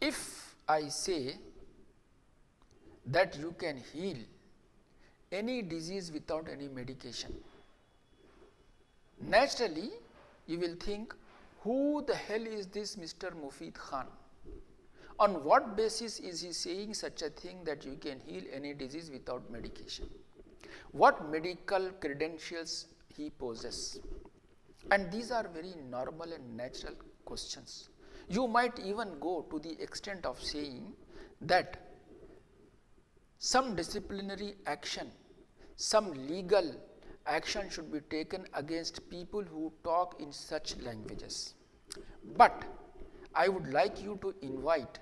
If I say that you can heal any disease without any medication, naturally you will think, who the hell is this Mr. Mufid Khan? On what basis is he saying such a thing that you can heal any disease without medication? What medical credentials he possesses? And these are very normal and natural questions. You might even go to the extent of saying that some disciplinary action, some legal action should be taken against people who talk in such languages. But I would like you to invite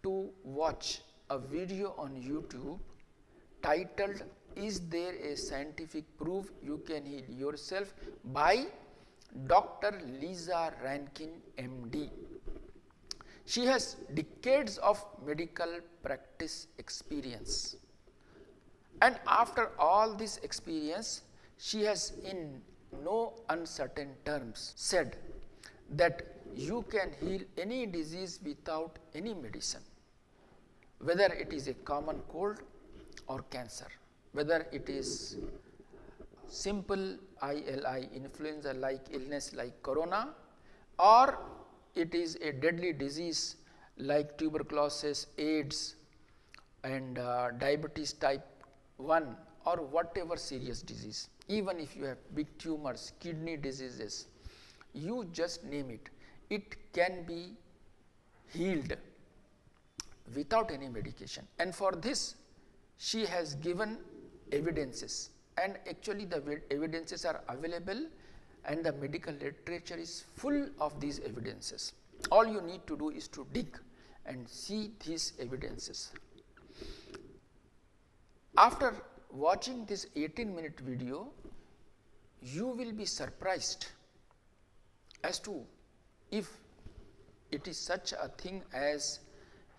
to watch a video on YouTube titled, "Is there a scientific proof you can heal yourself?" by Dr. Lisa Rankin, MD. She has decades of medical practice experience, and after all this experience, she has in no uncertain terms said that you can heal any disease without any medicine, whether it is a common cold or cancer, whether it is simple ILI, influenza like illness like corona, or it is a deadly disease like tuberculosis, AIDS and diabetes type 1, or whatever serious disease. Even if you have big tumors, kidney diseases, you just name it, it can be healed without any medication. And for this she has given evidences, and actually the evidences are available and the medical literature is full of these evidences. All you need to do is to dig and see these evidences. After watching this 18-minute video, you will be surprised as to if it is such a thing as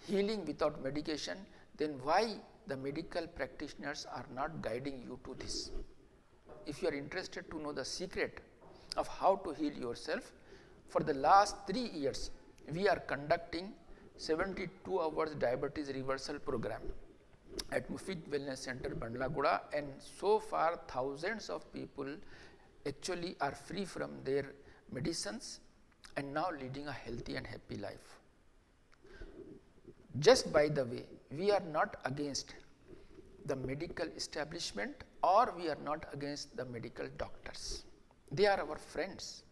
healing without medication, then why the medical practitioners are not guiding you to this. If you are interested to know the secret of how to heal yourself, for the last 3 years we are conducting 72 hours diabetes reversal program at Mufid Wellness Center, Bandlaguda, and so far thousands of people actually are free from their medicines and now leading a healthy and happy life. Just by the way, we are not against the medical establishment, or we are not against the medical doctors. They are our friends.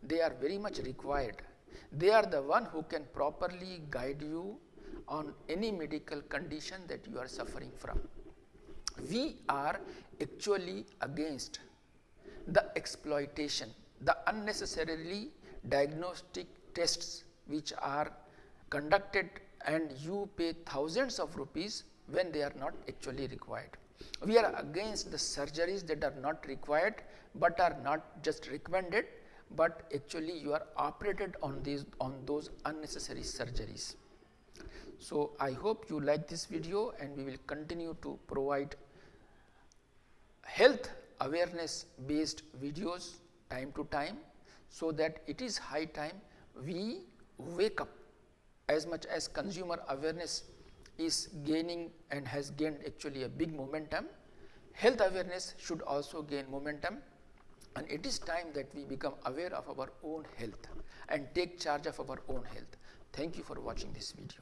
They are very much required. They are the one who can properly guide you on any medical condition that you are suffering from. We are actually against the exploitation, the unnecessarily diagnostic tests which are conducted and you pay thousands of rupees when they are not actually required. We are against the surgeries that are not required but are not just recommended, but actually you are operated on those unnecessary surgeries. So I hope you like this video, and we will continue to provide health awareness based videos time to time, so that it is high time we wake up. As much as consumer awareness is gaining and has gained actually a big momentum, health awareness should also gain momentum, and it is time that we become aware of our own health and take charge of our own health. Thank you for watching this video.